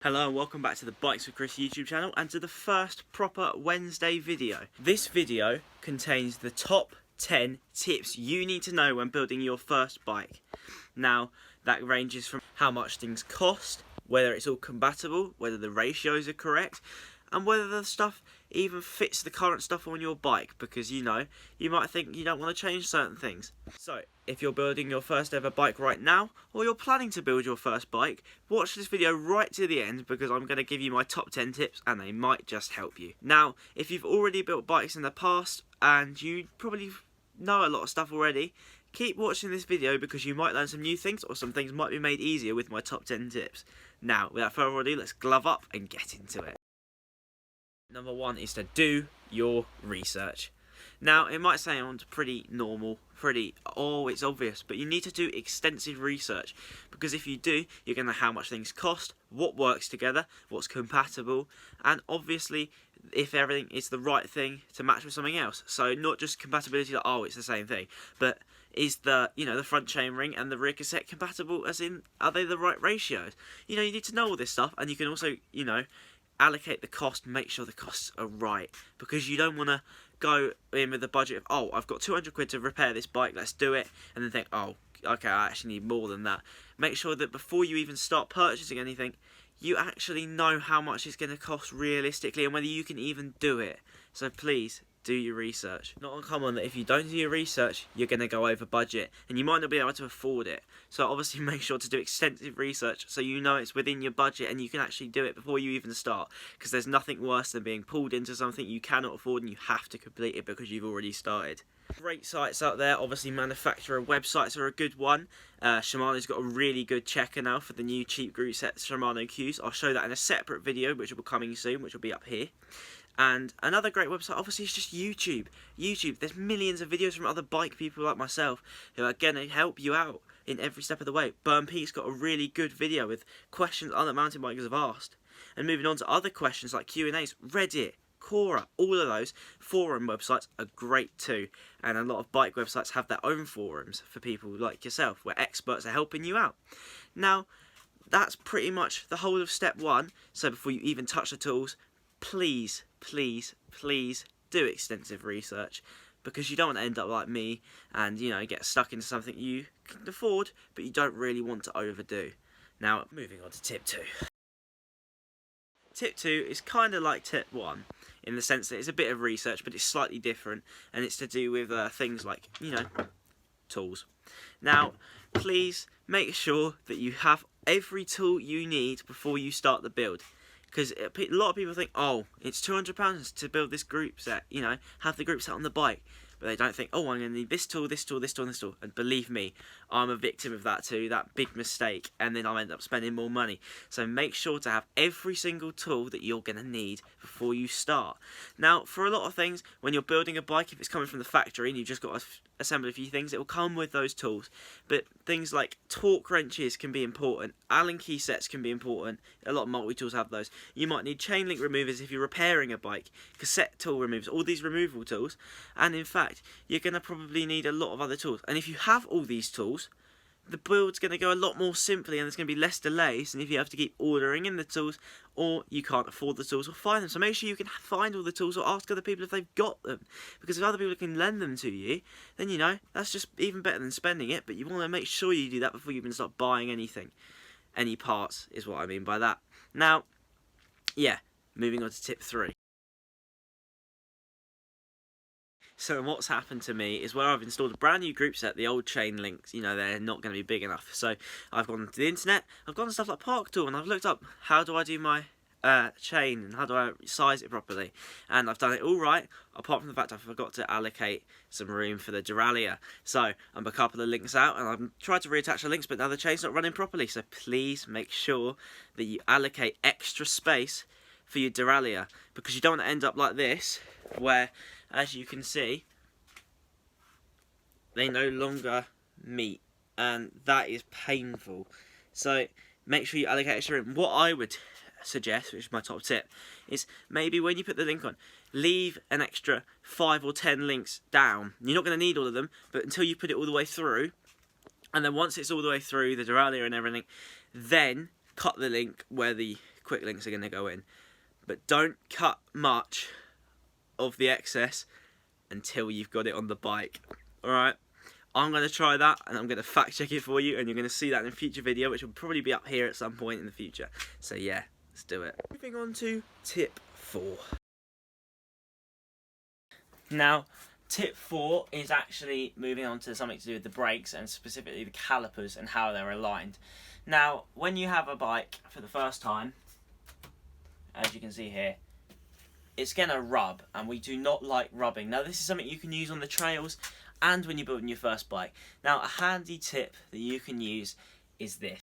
Hello and welcome back to the Bikes with Chris YouTube channel and to the first proper Wednesday video. This video contains the top 10 tips you need to know when building your first bike. Now that ranges from how much things cost, whether it's all compatible, whether the ratios are correct, and whether the stuff even fits the current stuff on your bike, because you might think you don't want to change certain things. So if you're building your first ever bike right now, or you're planning to build your first bike, watch this video right to the end because I'm going to give you my top 10 tips and they might just help you. Now, if you've already built bikes in the past and you probably know a lot of stuff already, keep watching this video because you might learn some new things or some things might be made easier with my top 10 tips. Now, without further ado, let's glove up and get into it. Number one is to do your research. Now, it might sound pretty normal, it's obvious, but you need to do extensive research, because if you do, you're going to know how much things cost, what works together, what's compatible, and obviously if everything is the right thing to match with something else. So not just compatibility, like, oh, it's the same thing, but is the front chainring and the rear cassette compatible, as in, are they the right ratios? You need to know all this stuff, and you can also, allocate the cost, make sure the costs are right, because you don't want to go in with a budget of, oh, I've got 200 quid to repair this bike, let's do it, and then think, oh, okay, I actually need more than that. Make sure that before you even start purchasing anything, you actually know how much it's going to cost realistically and whether you can even do it. So please, do your research. Not uncommon that if you don't do your research, you're going to go over budget and you might not be able to afford it. So obviously make sure to do extensive research so you know it's within your budget and you can actually do it before you even start, because there's nothing worse than being pulled into something you cannot afford and you have to complete it because you've already started. Great sites out there, obviously manufacturer websites are a good one. Shimano's got a really good checker now for the new cheap group set Shimano Qs. I'll show that in a separate video which will be coming soon, which will be up here. And another great website obviously is just YouTube. There's millions of videos from other bike people like myself who are going to help you out in every step of the way. Burn Pete's got a really good video with questions other mountain bikers have asked. And moving on to other questions like Q&As, Reddit, Quora, all of those forum websites are great too. And a lot of bike websites have their own forums for people like yourself where experts are helping you out. Now, that's pretty much the whole of step one. So before you even touch the tools, please do extensive research, because you don't want to end up like me and get stuck into something you can afford but you don't really want to overdo. Now, moving on to tip 2. Tip 2 is kind of like tip 1 in the sense that it's a bit of research but it's slightly different, and it's to do with things like tools. Now, please make sure that you have every tool you need before you start the build. Because a lot of people think, oh, it's £200 to build this group set, have the group set on the bike. But they don't think, oh, I'm going to need this tool, this tool, this tool, and this tool. And believe me, I'm a victim of that too, that big mistake. And then I'll end up spending more money. So make sure to have every single tool that you're going to need before you start. Now, for a lot of things, when you're building a bike, if it's coming from the factory and you've just got to assemble a few things, it will come with those tools. But things like torque wrenches can be important. Allen key sets can be important. A lot of multi-tools have those. You might need chain link removers if you're repairing a bike. Cassette tool removers, all these removal tools. And in fact, you're going to probably need a lot of other tools. And if you have all these tools, the build's going to go a lot more simply and there's going to be less delays than if you have to keep ordering in the tools or you can't afford the tools or find them. So make sure you can find all the tools or ask other people if they've got them. Because if other people can lend them to you, then that's just even better than spending it. But you want to make sure you do that before you even start buying anything. Any parts is what I mean by that. Now, yeah, moving on to tip 3. So what's happened to me is where I've installed a brand new group set, the old chain links, they're not going to be big enough. So I've gone to the internet, I've gone to stuff like Parktool, and I've looked up how do I do my chain and how do I size it properly. And I've done it all right, apart from the fact I forgot to allocate some room for the derailleur. So I'm a couple of links out and I've tried to reattach the links, but now the chain's not running properly. So please make sure that you allocate extra space for your derailleur, because you don't want to end up like this, where, as you can see, they no longer meet, and that is painful. So make sure you allocate extra room. What I would suggest, which is my top tip, is maybe when you put the link on, leave an extra 5 or 10 links down. You're not going to need all of them, but until you put it all the way through, and then once it's all the way through, the derailleur and everything, then cut the link where the quick links are going to go in. But don't cut much of the excess until you've got it on the bike. Alright, I'm going to try that and I'm going to fact check it for you, and you're going to see that in a future video, which will probably be up here at some point in the future. So yeah, let's do it. Moving on to tip 4. Now, tip 4 is actually moving on to something to do with the brakes, and specifically the calipers and how they're aligned. Now, when you have a bike for the first time, as you can see here, it's going to rub, and we do not like rubbing. Now, this is something you can use on the trails and when you're building your first bike. Now, a handy tip that you can use is this.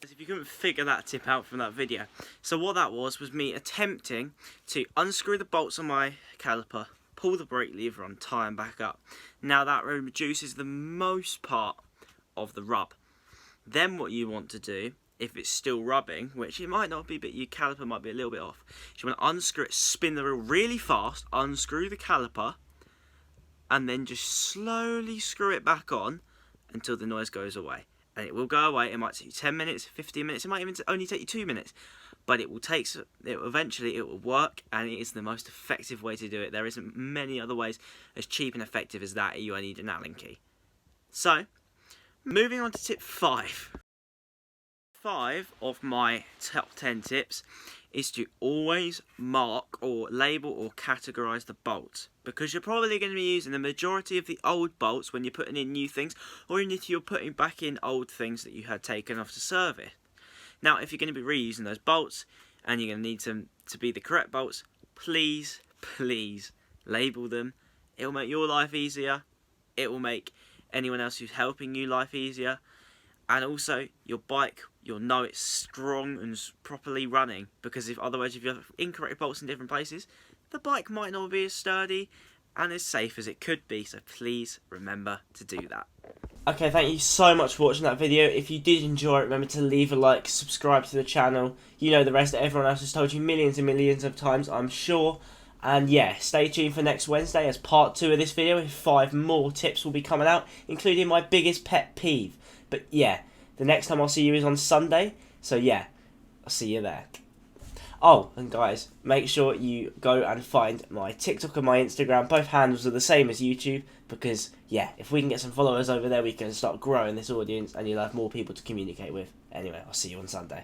If you couldn't figure that tip out from that video. So what that was me attempting to unscrew the bolts on my caliper, pull the brake lever on, tie them back up. Now that reduces the most part of the rub. Then what you want to do, if it's still rubbing, which it might not be, but your caliper might be a little bit off, is you want to unscrew it, spin the wheel really fast, unscrew the caliper, and then just slowly screw it back on until the noise goes away. And it will go away. It might take you 10 minutes, 15 minutes, it might even only take you 2 minutes. But it will eventually it will work, and it is the most effective way to do it. There isn't many other ways as cheap and effective as that. You only need an Allen key. So, moving on to tip 5. 5 of my top 10 tips is to always mark or label or categorise the bolts, because you're probably going to be using the majority of the old bolts when you're putting in new things, or even if you're putting back in old things that you had taken off to service. Now, if you're going to be reusing those bolts and you're going to need them to be the correct bolts, please label them. It will make your life easier. It will make anyone else who's helping you life easier. And also, your bike, you'll know it's strong and properly running, because otherwise if you have incorrect bolts in different places, the bike might not be as sturdy and as safe as it could be. So please remember to do that. Okay, thank you so much for watching that video. If you did enjoy it, remember to leave a like, subscribe to the channel. You know the rest, everyone else has told you millions and millions of times, I'm sure. And yeah, stay tuned for next Wednesday as part 2 of this video, with 5 more tips will be coming out, including my biggest pet peeve. But yeah, the next time I'll see you is on Sunday. So yeah, I'll see you there. Oh, and guys, make sure you go and find my TikTok and my Instagram. Both handles are the same as YouTube, because yeah, if we can get some followers over there, we can start growing this audience and you'll have more people to communicate with. Anyway, I'll see you on Sunday.